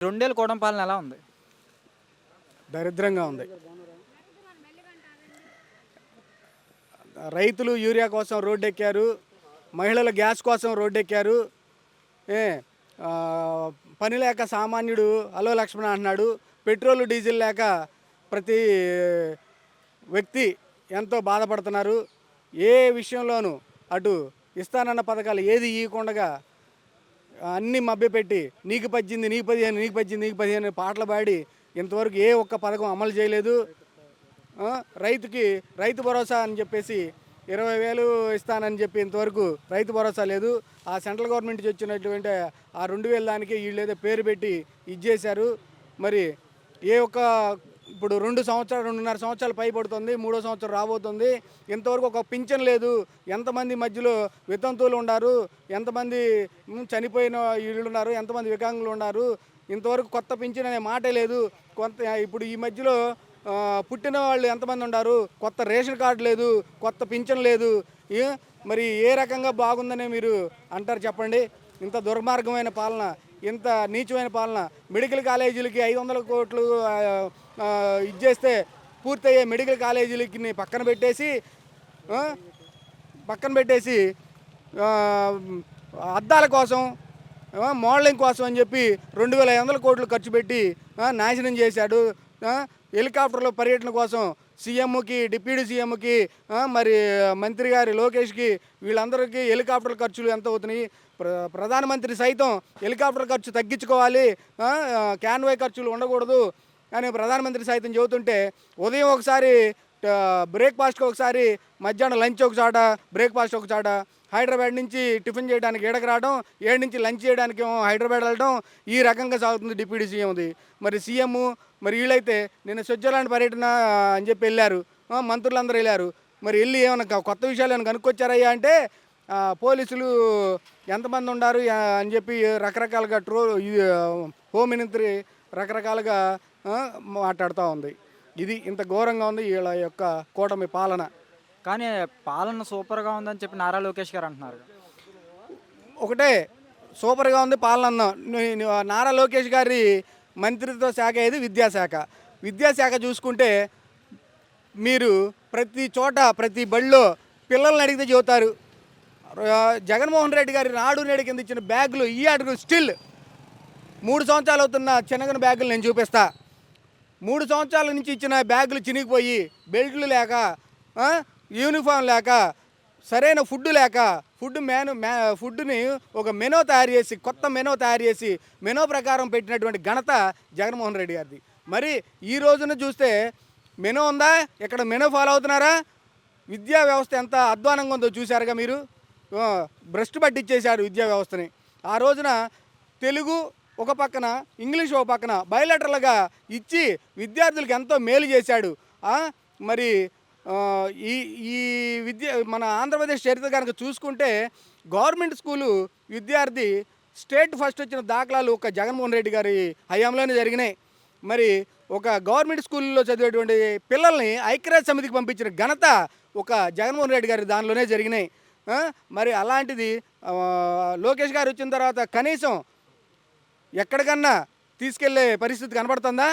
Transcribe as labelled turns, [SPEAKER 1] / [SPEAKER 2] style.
[SPEAKER 1] రెండేళ్ళ కూటమి పాలన ఎలా ఉంది?
[SPEAKER 2] దరిద్రంగా ఉంది. రైతులు యూరియా కోసం రోడ్డెక్కారు. మహిళలు గ్యాస్ కోసం రోడ్డెక్కారు. ఏ పని లేక సామాన్యుడు అలో లక్ష్మణ అంటున్నాడు. పెట్రోలు డీజిల్ లేక ప్రతి వ్యక్తి ఎంతో బాధపడుతున్నారు. ఏ విషయంలోనూ అటు ఇస్తానన్న పథకాలు ఏది ఇవ్వకుండా అన్నీ మభ్యపెట్టి నీకు 18, నీకు 15, నీకు 18, నీకు 15 పాటలు పాడి ఇంతవరకు ఏ ఒక్క పథకం అమలు చేయలేదు. రైతుకి రైతు భరోసా అని చెప్పేసి 20,000 ఇస్తానని చెప్పి ఇంతవరకు రైతు భరోసా లేదు. ఆ సెంట్రల్ గవర్నమెంట్ నుంచి వచ్చినటువంటి ఆ 2,000 దానికి వీళ్ళు ఏదో పేరు పెట్టి ఇచ్చేశారు. మరి ఏ ఒక్క ఇప్పుడు 2 సంవత్సరాలు 2.5 సంవత్సరాలు పైబడుతుంది, 3వ సంవత్సరం రాబోతుంది. ఇంతవరకు ఒక పింఛన్ లేదు. ఎంతమంది మధ్యలో వితంతువులు ఉన్నారు, ఎంతమంది చనిపోయిన వీళ్ళు ఉన్నారు, ఎంతమంది వికలాంగులు ఉన్నారు. ఇంతవరకు కొత్త పింఛన్ అనే మాటే లేదు. ఇప్పుడు ఈ మధ్యలో పుట్టిన వాళ్ళు ఎంతమంది ఉన్నారు, కొత్త రేషన్ కార్డు లేదు, కొత్త పింఛన్ లేదు. మరి ఏ రకంగా బాగుందనే మీరు అంటారు చెప్పండి? ఇంత దుర్మార్గమైన పాలన, ఇంత నీచమైన పాలన. మెడికల్ కాలేజీలకి 500 కోట్లు ఇచ్చేస్తే పూర్తయ్యే మెడికల్ కాలేజీలకి పక్కన పెట్టేసి అద్దాల కోసం, మోడలింగ్ కోసం అని చెప్పి 2,500 కోట్లు ఖర్చు పెట్టి నాశనం చేశాడు. హెలికాప్టర్లో పర్యటన కోసం సీఎంకి, డిప్యూటీ సీఎంకి, మరి మంత్రి గారి లోకేష్కి వీళ్ళందరికీ హెలికాప్టర్ ఖర్చులు ఎంత అవుతున్నాయి? ప్రధానమంత్రి సైతం హెలికాప్టర్ ఖర్చు తగ్గించుకోవాలి, క్యాన్వాయ్ ఖర్చులు ఉండకూడదు అని ప్రధానమంత్రి సైతం చెబుతుంటే, ఉదయం ఒకసారి బ్రేక్ఫాస్ట్కి ఒకసారి, మధ్యాహ్నం లంచ్ ఒక చోట, బ్రేక్ఫాస్ట్ ఒక చోట, హైదరాబాద్ నుంచి టిఫిన్ చేయడానికి ఈడకు రావడం, 7 నుంచి లంచ్ చేయడానికి హైదరాబాద్ వెళ్ళడం, ఈ రకంగా సాగుతుంది డిప్యూటీ సీఎంది. మరి సీఎం మరి వీళ్ళైతే నిన్న స్విట్జర్లాండ్ పర్యటన అని చెప్పి వెళ్ళారు, మంత్రులందరూ వెళ్ళారు. మరి వెళ్ళి ఏమైనా కొత్త విషయాలు ఏమైనా కనుక్కొచ్చారయ్యా అంటే పోలీసులు ఎంతమంది ఉన్నారు అని చెప్పి రకరకాలుగా హోమ్ మినిస్ట్రీ రకరకాలుగా మాట్లాడుతూ ఉంది. ఇది ఇంత ఘోరంగా ఉంది వీళ్ళ యొక్క కూటమి పాలన.
[SPEAKER 1] కానీ పాలన సూపర్గా ఉందని చెప్పి నారా లోకేష్ గారు అంటున్నారు.
[SPEAKER 2] ఒకటే సూపర్గా ఉంది పాలన అన్నాం. నారా లోకేష్ గారి మంత్రిత్వ శాఖ ఏది? విద్యాశాఖ. విద్యాశాఖ చూసుకుంటే మీరు ప్రతి చోట ప్రతి బడిలో పిల్లల్ని అడిగితే చెబుతారు. జగన్మోహన్ రెడ్డి గారి నాడు నేడు కింద ఇచ్చిన బ్యాగులు ఈ ఆటకు స్టిల్ 3 సంవత్సరాలు అవుతున్న చిన్నగన బ్యాగులు నేను చూపిస్తా. 3 సంవత్సరాల నుంచి ఇచ్చిన బ్యాగులు చినిగిపోయి, బెల్ట్లు లేక, యూనిఫామ్ లేక, సరైన ఫుడ్ లేక, ఫుడ్ని ఒక మెనూ తయారు చేసి, కొత్త మెనూ తయారు చేసి మెనూ ప్రకారం పెట్టినటువంటి ఘనత జగన్మోహన్ రెడ్డి గారిది. మరి ఈ రోజున చూస్తే మెనూ ఉందా? ఇక్కడ మెనూ ఫాలో అవుతున్నారా? విద్యా వ్యవస్థ ఎంత అధ్వానంగా ఉందో చూశారుగా మీరు. భ్రష్టు పట్టించేశాడు విద్యా వ్యవస్థని. ఆ రోజున తెలుగు ఒక పక్కన, ఇంగ్లీష్ ఒక పక్కన బయోలెటర్లుగా ఇచ్చి విద్యార్థులకు ఎంతో మేలు చేశాడు. మరి ఈ మన ఆంధ్రప్రదేశ్ చరిత్ర కనుక చూసుకుంటే గవర్నమెంట్ స్కూలు విద్యార్థి స్టేట్ ఫస్ట్ వచ్చిన దాఖలాలు ఒక జగన్మోహన్ రెడ్డి గారి హయాంలోనే జరిగినాయి. మరి ఒక గవర్నమెంట్ స్కూల్లో చదివేటువంటి పిల్లల్ని ఐక్యరాజ్య సమితికి పంపించిన ఘనత ఒక జగన్మోహన్ రెడ్డి గారి దానిలోనే జరిగినాయి. మరి అలాంటిది లోకేష్ గారు వచ్చిన తర్వాత కనీసం ఎక్కడికన్నా తీసుకెళ్లే పరిస్థితి కనబడుతుందా?